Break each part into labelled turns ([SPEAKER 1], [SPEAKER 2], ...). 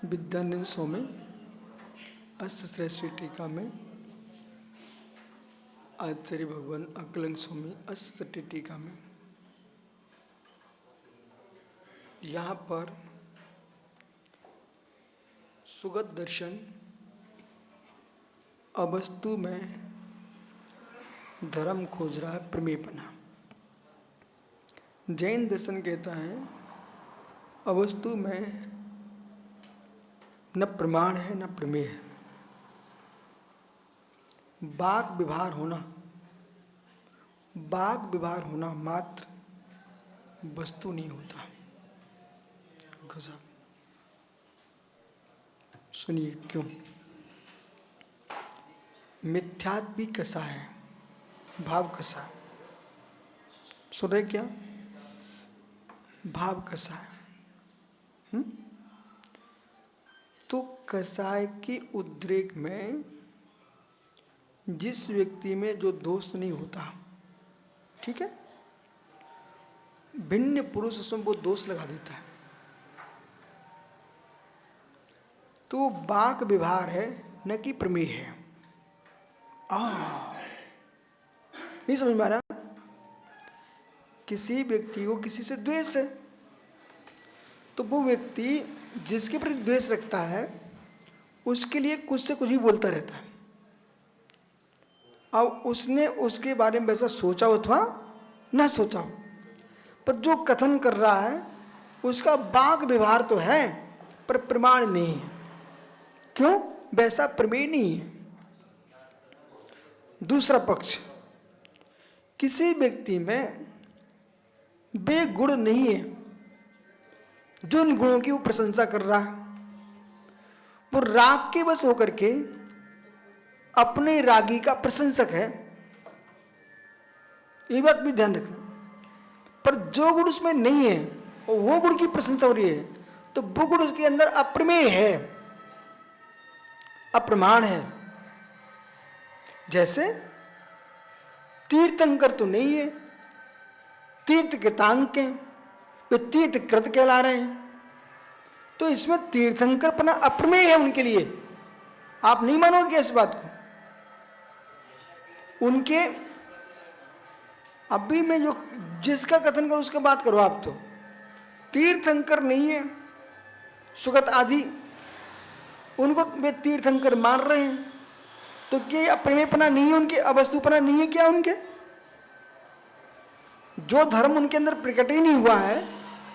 [SPEAKER 1] विद्यानंद स्वामी अष्टश्रेष्ठी टीका में आचार्य भगवान अकलंग स्वामी अष्टठी टीका में यहाँ पर सुगत दर्शन अवस्तु में धर्म खोज रहा है प्रमेयपना। जैन दर्शन कहता है अवस्तु में न प्रमाण है न प्रमेय है। वाक व्यवहार होना मात्र वस्तु नहीं होता। गजब। सुनिए क्यों। मिथ्यात्व भी कसा है, भाव कसा है। सुन रहे क्या? भाव कसा है। तो कसाय के उद्रेक में जिस व्यक्ति में जो दोष नहीं होता, ठीक है, भिन्न पुरुष उसमें वो दोष लगा देता है। तो वाक व्यवहार है न कि प्रमेय है। नहीं समझ में आ रहा? किसी व्यक्ति को किसी से द्वेष है तो वो व्यक्ति जिसके प्रति द्वेष रखता है उसके लिए कुछ से कुछ ही बोलता रहता है। अब उसने उसके बारे में वैसा सोचा हो अथवा न सोचा हो, पर जो कथन कर रहा है उसका वाक व्यवहार तो है पर प्रमाण नहीं है। क्यों? वैसा प्रमेय नहीं है। दूसरा पक्ष, किसी व्यक्ति में वे गुण नहीं है जो इन गुणों की वो प्रशंसा कर रहा है। वो राग के वश होकर के अपने रागी का प्रशंसक है, ये बात भी ध्यान रखना। पर जो गुण उसमें नहीं है और वो गुण की प्रशंसा हो रही है तो वो गुण उसके अंदर अप्रमेय है, अप्रमाण है। जैसे तीर्थंकर तो नहीं है, तीर्थ के तांक हैं, वे तीर्थ कृत कहला रहे हैं, तो इसमें तीर्थंकरपना अप्रमेय है उनके लिए। आप नहीं मानोगे इस बात को? उनके अभी मैं जो जिसका कथन करूं उसका बात करो। आप तो तीर्थंकर नहीं है, सुगत आदि उनको वे तीर्थंकर मान रहे हैं, तो क्या अप्रमेयपना नहीं है उनके? अवस्तुपना नहीं है क्या उनके? जो धर्म उनके अंदर प्रकट ही नहीं हुआ है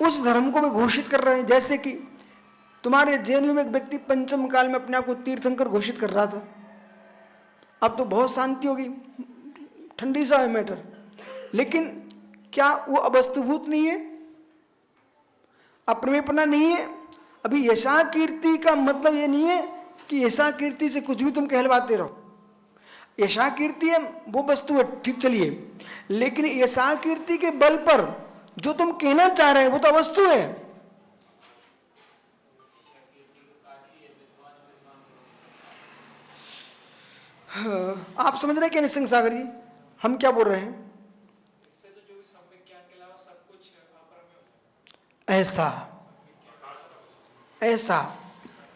[SPEAKER 1] उस धर्म को वे घोषित कर रहे हैं। जैसे कि तुम्हारे जेएनयू में एक व्यक्ति पंचम काल में अपने आप को तीर्थंकर घोषित कर रहा था। अब तो बहुत शांति होगी, ठंडी सा है मैटर, लेकिन क्या वो अवस्तुभूत नहीं है? अप्रमेयपना नहीं है? अभी यशा कीर्ति का मतलब ये नहीं है कि यशा कीर्ति से कुछ भी तुम कहलवाते रहो। यशा कीर्ति है वो वस्तु है, ठीक, चलिए, लेकिन यशा कीर्ति के बल पर जो तुम कहना चाह रहे हैं वो तो वस्तु है। आप समझ रहे हैं क्या निसंग सागर जी हम क्या बोल रहे हैं? ऐसा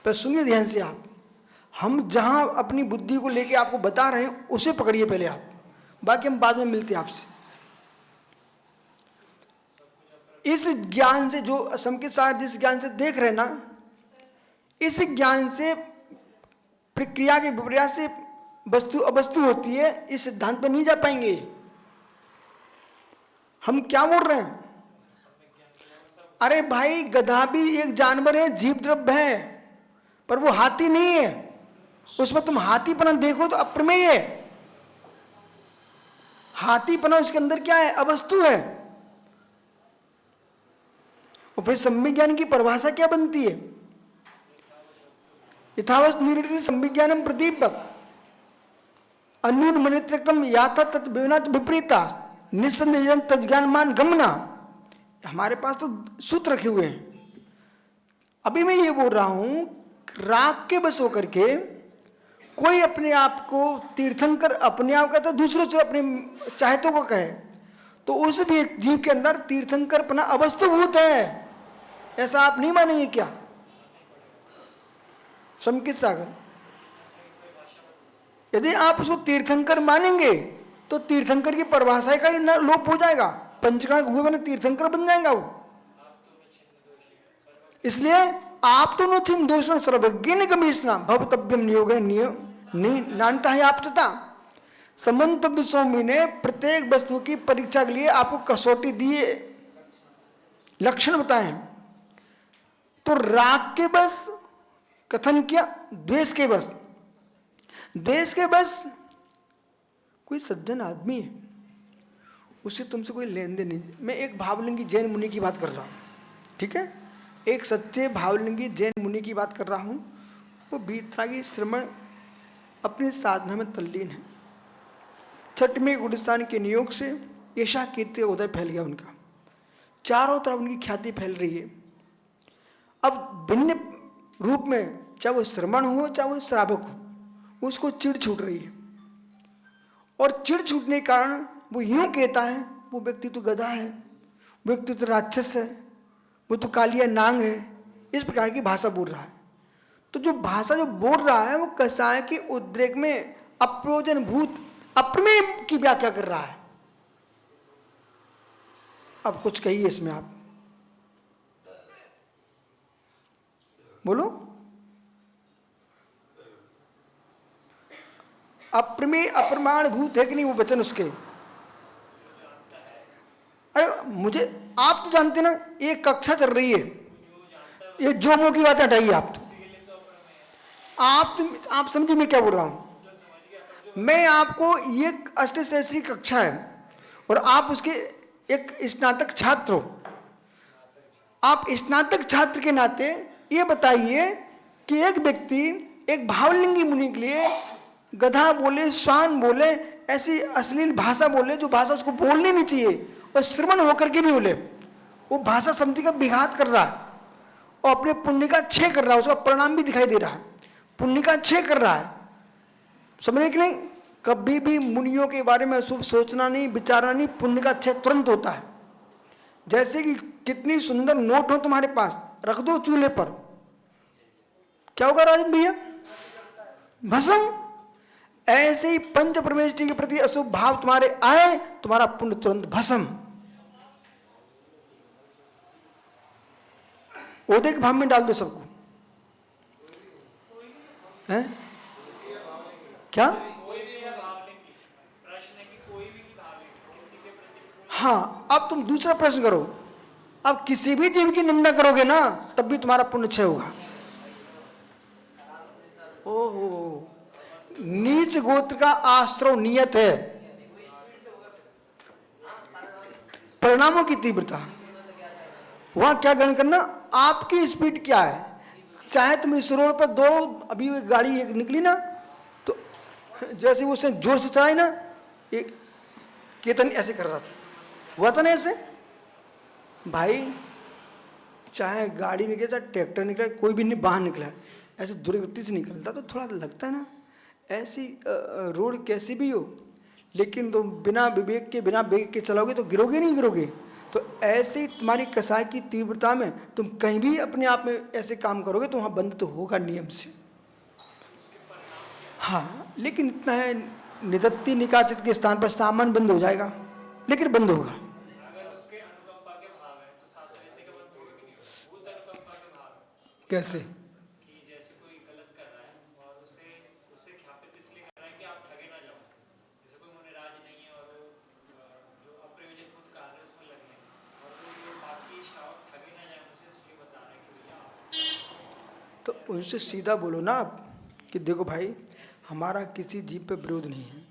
[SPEAKER 1] पर सुनिए ध्यान से। आप हम जहां अपनी बुद्धि को लेके आपको बता रहे हैं उसे पकड़िए पहले आप, बाकी हम बाद में मिलते हैं आपसे। इस ज्ञान से जो संकेत सागर जिस ज्ञान से देख रहे हैं ना, इस ज्ञान से प्रक्रिया के विपर्यास से वस्तु अवस्तु होती है, इस सिद्धांत पर नहीं जा पाएंगे। हम क्या बोल रहे हैं? अरे भाई, गधा भी एक जानवर है, जीव द्रव्य है, पर वो हाथी नहीं है। उसमें तुम हाथीपना देखो तो अप्रमेय है। हाथीपना उसके अंदर क्या है? अवस्तु है। और फिर सम्यक ज्ञान की परिभाषा क्या बनती है? यथावस्त निरूपित सम्यक ज्ञानम प्रदीपक अन्यून मनित्रकम याथा तत् विपरीता निस्संदेह तज्ञानमान गमना। हमारे पास तो सूत्र रखे हुए हैं। अभी मैं ये बोल रहा हूं, राग के बस होकर के कोई अपने आप को तीर्थंकर अपने आप कहता, दूसरों से अपने चाहतों को कहे, तो उस भी जीव के अंदर तीर्थंकरपना अवस्तुभूत है। ऐसा आप नहीं मानेंगे क्या? संकित सागर। यदि आप उसको तीर्थंकर मानेंगे तो तीर्थंकर की परिभाषा का ही लोप हो जाएगा, पंचकर्णक हुए मैंने तीर्थंकर बन जाएगा वो। इसलिए आप तो न छिन्न दोष सर्वज्ञ निगमीष्णा भवतव्यम नियोगे नानता है आप तथा। समन्त स्वामी ने प्रत्येक वस्तु की परीक्षा के लिए आपको कसौटी दिए, लक्षण बताए। तो राग के बस कथन किया, द्वेष के बस, द्वेष के बस कोई सज्जन आदमी है, उससे तुमसे कोई लेन देन नहीं। मैं एक भावलिंगी जैन मुनि की बात कर रहा हूँ, ठीक है, एक सच्चे भावलिंगी जैन मुनि की बात कर रहा हूँ। वो वीतरागी श्रमण अपनी साधना में तल्लीन है। छठ में गुलिस्तान के नियोग से यशा कीर्ति उदय फैल गया उनका, चारों तरफ उनकी ख्याति फैल रही है। अब भिन्न रूप में, चाहे वो श्रमण हो चाहे वो श्रावक हो, उसको चिढ़ छूट रही है। और चिढ़ छूटने के कारण वो यूं कहता है, वो व्यक्ति तो गधा है, वो व्यक्ति तो राक्षस है, वो तो कालिया नांग है, इस प्रकार की भाषा बोल रहा है। तो जो भाषा जो बोल रहा है वो कसाय के उद्रेक में अप्रयोजन भूत अप्रमेय की व्याख्या कर रहा है। अब कुछ कहिए इसमें, आप बोलो। अप्रमेय अप्रमाण भूत है कि नहीं वो वचन उसके? अरे मुझे, आप तो जानते ना, एक कक्षा चल रही है, ये जो मुंह की बात हटाइए। आप समझिए मैं क्या बोल रहा हूं। मैं आपको, ये अष्टशास्त्री कक्षा है और आप उसके एक स्नातक छात्र हो। आप स्नातक छात्र के नाते ये बताइए कि एक व्यक्ति एक भावलिंगी मुनि के लिए गधा बोले, स्वान बोले, ऐसी अश्लील भाषा बोले जो भाषा उसको बोलनी नहीं चाहिए, और श्रवण होकर के भी बोले, वो भाषा समिति का विघात कर रहा है और अपने पुण्य का क्षय कर रहा है। उसका परिणाम भी दिखाई दे रहा है, पुण्य का क्षय कर रहा है। समझे कि नहीं? कभी भी मुनियों के बारे में शुभ सोचना नहीं, विचारना नहीं, पुण्य का क्षय तुरंत होता है। जैसे कि कितनी सुंदर नोट हो तुम्हारे पास, रख दो चूल्हे पर, क्या होगा राजन भैया? भस्म। ऐसे ही पंच परमेष्टि के प्रति अशुभ भाव तुम्हारे आए, तुम्हारा पुण्य तुरंत भस्म। ओदे के भाव में डाल दो सबको, हैं? क्या? हाँ, अब तुम दूसरा प्रश्न करो। अब किसी भी जीव की निंदा करोगे ना, तब भी तुम्हारा पुण्य क्षय होगा। ओहो, नीच गोत्र का आश्रव नियत है, परिणामों की तीव्रता। वहां क्या ग्रहण करना, आपकी स्पीड क्या है। चाहे तुम इस रोड पर दौड़ो, अभी एक गाड़ी एक निकली ना, तो जैसे वो उसने जोर से चलाई ना, एक केतन ऐसे कर रहा था, हुआ था ना ऐसे। भाई चाहे गाड़ी निकले, चाहे ट्रैक्टर निकले, कोई भी नहीं बाहर निकला, ऐसे दुर्गति से निकलता तो थोड़ा लगता है ना, ऐसी रोड कैसी भी हो, लेकिन तुम बिना विवेक के, बिना वेग के चलाओगे तो गिरोगे नहीं गिरोगे। तो ऐसे तुम्हारी कसाई की तीव्रता में तुम कहीं भी अपने आप में ऐसे काम करोगे तो वहाँ बंद तो होगा नियम से। हाँ, लेकिन इतना है, निदत्ति निकाचित के स्थान पर सामान बंद हो जाएगा, लेकिन बंद होगा। कैसे?
[SPEAKER 2] जैसे कोई गलत कर रहा है और उससे ख्यापित इसलिए कर रहा है कि आप ठगे ना जाओ। जैसे कोई मुनिराज नहीं है और जो अप्रयोजन खुद कार्य है उसमें लगे हैं और वो बाकी श्रावक ठगे ना जाए, उनसे इसलिए बता रहे हैं कि भैया।
[SPEAKER 1] तो उनसे सीधा बोलो ना आप कि देखो भाई, हमारा किसी जीव पे विरोध नहीं है,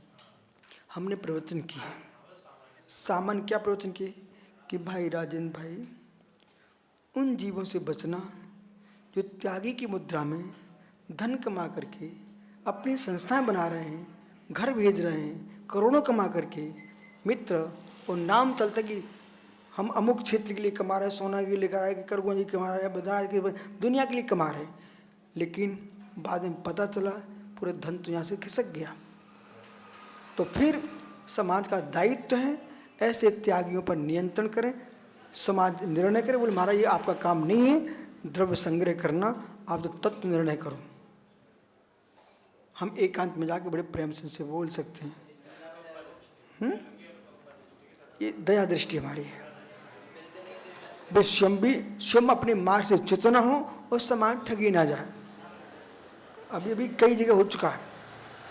[SPEAKER 1] हमने प्रवचन किया। सामान्य क्या प्रवचन किए कि भाई राजेंद्र भाई, उन जीवों से बचना जो त्यागी की मुद्रा में धन कमा करके अपनी संस्थाएं बना रहे हैं, घर भेज रहे हैं, करोड़ों कमा करके मित्र, और नाम चलता कि हम अमुक क्षेत्र के लिए कमा रहे हैं, सोना के लिए कमा रहे हैं, करगोजी कमा रहे हैं, बद्रीनाथ के, दुनिया के लिए कमा रहे हैं, लेकिन बाद में पता चला पूरे धन तो यहाँ से खिसक गया। तो फिर समाज का दायित्व है ऐसे त्यागियों पर नियंत्रण करें। समाज निर्णय करे, बोले महाराज ये आपका काम नहीं है द्रव्य संग्रह करना, आप तो तत्व निर्णय करो। हम एकांत में जाके बड़े प्रेम से उनसे बोल सकते हैं। ये दया दृष्टि हमारी है। बस स्वयं अपने मार्ग से च्युत न हो और समान ठगी ना जाए। अभी अभी कई जगह हो चुका है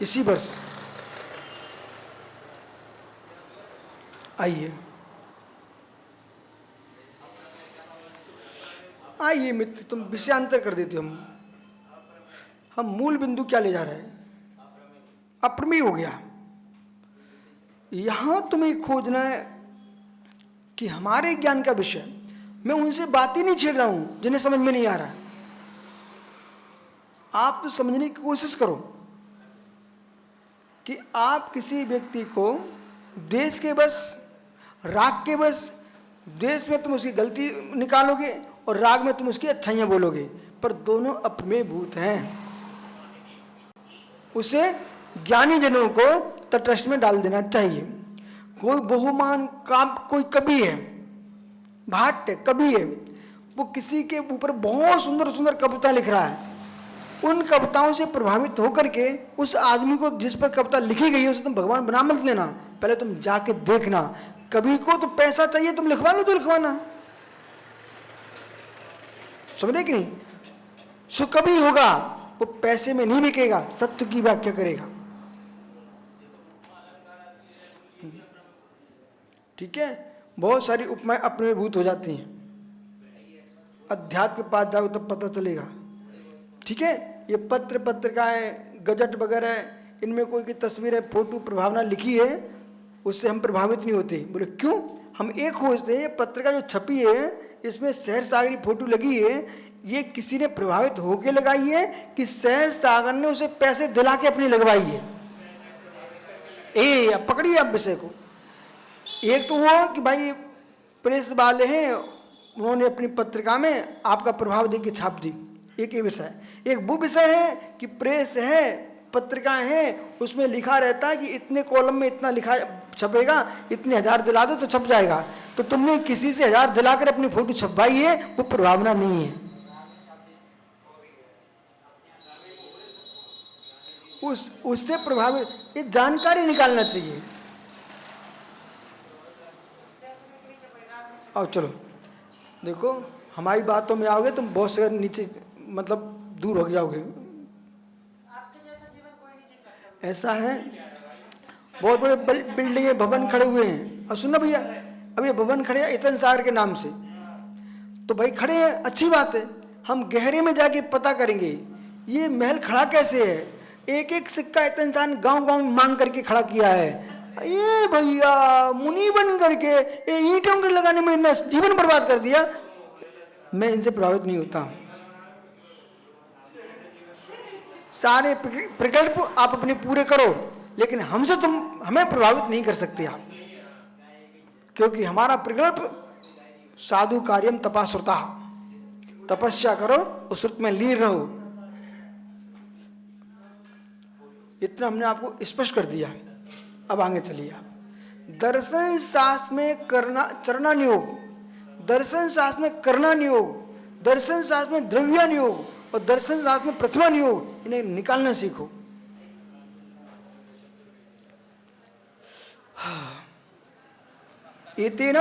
[SPEAKER 1] इसी वर्ष। आइए मित्र, तुम विषयांतर कर देते हो। हम मूल बिंदु क्या ले जा रहे हैं? अप्रमेय हो गया। यहां तुम्हें खोजना है कि हमारे ज्ञान का विषय, मैं उनसे बात ही नहीं छेड़ रहा हूं जिन्हें समझ में नहीं आ रहा है। आप तो समझने की कोशिश करो कि आप किसी व्यक्ति को देश के बस, राग के बस, देश में तुम उसकी गलती निकालोगे और राग में तुम उसकी अच्छाइयां बोलोगे, पर दोनों अप्रमेय भूत हैं। उसे ज्ञानी जनों को तटस्थ में डाल देना चाहिए। कोई बहुमान काम, कोई कवि है, भाट कवि है, वो किसी के ऊपर बहुत सुंदर सुंदर कविता लिख रहा है। उन कविताओं से प्रभावित होकर के उस आदमी को, जिस पर कविता लिखी गई है, उसे तुम भगवान बना मत लेना। पहले तुम जाके देखना। कवि को तो पैसा चाहिए, तुम लिखवा लो तो लिखवाना, समझे कि नहीं? सो कवि होगा, वो पैसे में नहीं बिकेगा, सत्य की व्याख्या करेगा। ठीक है? बहुत सारी उपमाएं अपने भूत हो जाती हैं। अध्यात्म के पास जाओ तब पता चलेगा। ठीक है? ये पत्र पत्रिकाएं, गजट वगैरह, इनमें कोई की तस्वीरें, फोटो, प्रभावना लिखी है, उससे हम प्रभावित नहीं होते। बोले क्यों? हम एक खोजते हैं, पत्रिका जो छपी है इसमें शहर सागर की फोटो लगी है, ये किसी ने प्रभावित होकर लगाई है कि शहर सागर ने उसे पैसे दिला के अपनी लगवाई है? अब पकड़िए आप विषय को। एक तो वो कि भाई प्रेस वाले हैं, उन्होंने अपनी पत्रिका में आपका प्रभाव देके छाप दी, एक ये विषय। एक वो विषय है कि प्रेस है, पत्रिकाएं हैं, उसमें लिखा रहता है कि इतने कॉलम में इतना लिखा छपेगा, इतने 1000 दिला दो तो छप जाएगा। तो तुमने किसी से 1000 दिलाकर अपनी फोटो छपवाई है, वो प्रभावना नहीं है। उससे प्रभावित, ये जानकारी निकालना चाहिए। और चलो देखो, हमारी बातों में आओगे तुम बहुत से नीचे, मतलब दूर हो जाओगे। ऐसा है, बहुत बड़े बिल्डिंग भवन खड़े हुए हैं। और सुनो भैया, अब ये भवन खड़े हैं इतन सागर के नाम से, तो भाई खड़े हैं, अच्छी बात है। हम गहरे में जाके पता करेंगे ये महल खड़ा कैसे है। एक एक सिक्का इतन इंसान गांव-गांव मांग करके खड़ा किया है। ये भैया मुनि बन करके ईंटों के लगाने में इतना जीवन बर्बाद कर दिया। मैं इनसे प्रभावित नहीं होता। सारे प्रकल्प आप अपने पूरे करो, लेकिन हमसे तुम हमें प्रभावित नहीं कर सकते आप, क्योंकि हमारा प्रकल्प साधु कार्यम तपाश्रुता, तपस्या करो उस श्रुत में लीन रहो। इतना हमने आपको स्पष्ट कर दिया। अब आगे चलिए आप। दर्शन शास्त्र में करना चरना नियोग, दर्शन शास्त्र में करना नियोग, दर्शन शास्त्र में द्रव्य नियोग और दर्शन शास्त्र में प्रतिमा नियोग, इन्हें निकालना सीखो। एतेन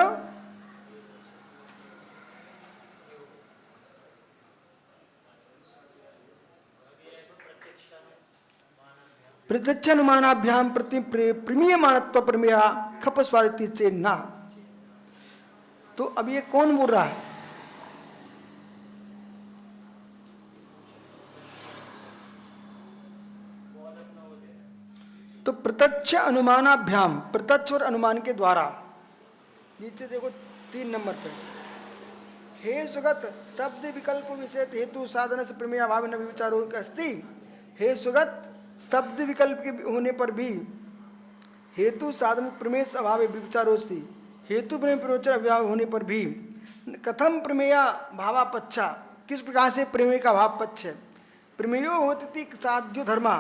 [SPEAKER 1] प्रत्यक्ष अनुमानाभ्याम प्रति प्रमीयमानत्व प्रमेया खपस्वादिति से ना। तो अब ये कौन बोल रहा है? तो प्रत्यक्ष अनुमानाभ्याम, प्रत्यक्ष और अनुमान के द्वारा, नीचे देखो 3 नंबर पे, हे सुगत शब्द विकल्प विषय हेतु साधन से प्रमेय अभाव न विचारो अस्ति। हे सुगत शब्द विकल्प के होने पर भी हेतु साधन प्रमेय अभाव विचारो अस्ति। हेतु प्रमेय अभाव होने पर भी कथम प्रमेय भावापच्छा, किस प्रकार से प्रमेय का भाव पक्ष है। प्रमेयो होती साध्यो धर्मा,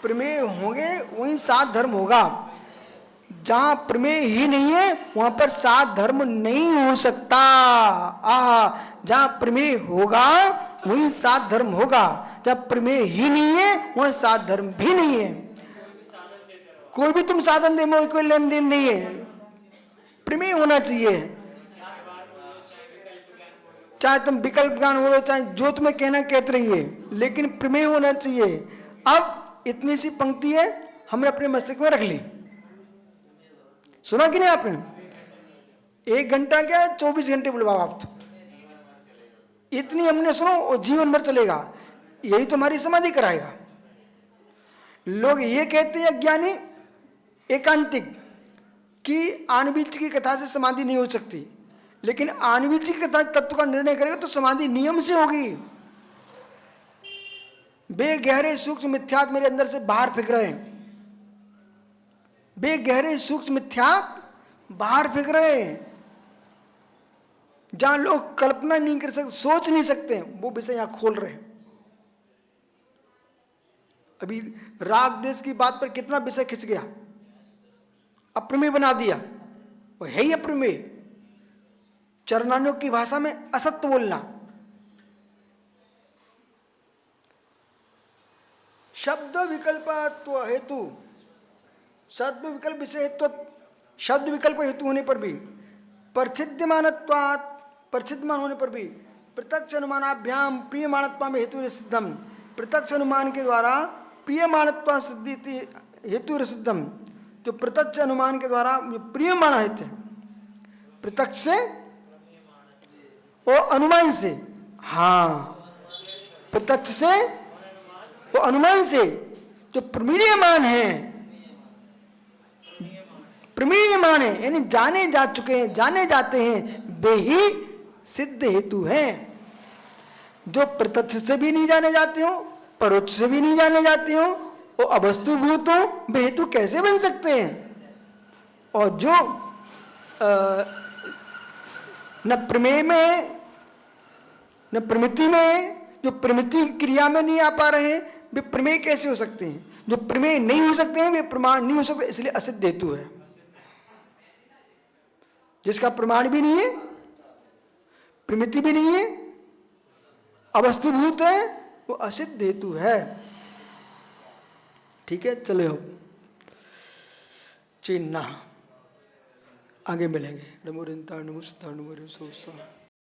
[SPEAKER 1] प्रमेय होंगे वहीं 7 धर्म होगा। जहां प्रमेय ही नहीं है वहां पर 7 धर्म नहीं हो सकता। जहां प्रमेय होगा वहीं 7 धर्म होगा। जब प्रमेय ही नहीं है वहां सात धर्म भी नहीं है। कोई भी तुम साधन दे में कोई लेन देन नहीं है, प्रमेय होना चाहिए। चाहे तुम विकल्प ज्ञान बोलो, चाहे जो तुम्हें कहना कहते रहिए, लेकिन प्रमेय होना चाहिए। अब इतनी सी पंक्ति है, हमने अपने मस्तिष्क में रख ली। सुना कि नहीं आपने? 1 घंटा क्या 24 घंटे बुलवाओ आप तो, इतनी हमने सुनो और जीवन भर चलेगा। यही तो हमारी समाधि कराएगा। लोग ये कहते हैं ज्ञानी एकांतिक कि आणवीच की कथा से समाधि नहीं हो सकती, लेकिन आणवीच की कथा तत्व का निर्णय करेगा तो समाधि नियम से होगी। बे गहरे सूक्ष्म मिथ्यात्व मेरे अंदर से बाहर फेंक रहे हैं, बे गहरे सूक्ष्म मिथ्यात्व बाहर फेंक रहे हैं। जहां लोग कल्पना नहीं कर सकते, सोच नहीं सकते, वो विषय यहां खोल रहे हैं। अभी राग देश की बात पर कितना विषय खिंच गया, अप्रमेय बना दिया, वो है ही अप्रमेय। चरणानियों की भाषा में असत्य बोलना, शब्द विकल्पत्व हेतु, शब्द विकल्प विषय हेतु, शब्द विकल्प हेतु होने पर भी, परसिद्ध्यमानत्वात्, परसिद्धमान होने पर भी, प्रत्यक्ष अनुमानाभ्याम प्रियमाणत्व में हेतु सिद्धम, प्रत्यक्ष अनुमान के द्वारा प्रियमाणत्व सिद्धि हेतु सिद्धम। तो प्रत्यक्ष अनुमान के द्वारा प्रियमाण हेतु, प्रत्यक्ष से और अनुमान से, हाँ प्रत्यक्ष से वो अनुमान से जो प्रमीयमान है, प्रमीयमान है यानी जाने जा चुके हैं, जाने जाते हैं, वे ही सिद्ध हेतु हैं। जो प्रत्यक्ष से भी नहीं जाने जाते हो, परोक्ष से भी नहीं जाने जाते हो, वो अवस्तुभूत हो, वे हेतु कैसे बन सकते हैं? और जो न प्रमेय में न प्रमिति में, जो प्रमिति क्रिया में नहीं आ पा रहे हैं, वे प्रमेय कैसे हो सकते हैं? जो प्रमेय नहीं हो सकते हैं वे प्रमाण नहीं हो सकते, इसलिए असिद्ध हेतु है। जिसका प्रमाण भी नहीं है, प्रमिति भी नहीं है, अवस्तुभूत है, वो असिद्ध हेतु है। ठीक है, चले हो चिन्ह, आगे मिलेंगे। नमो रिंता नमो सिद्धा नमो रे सोसा।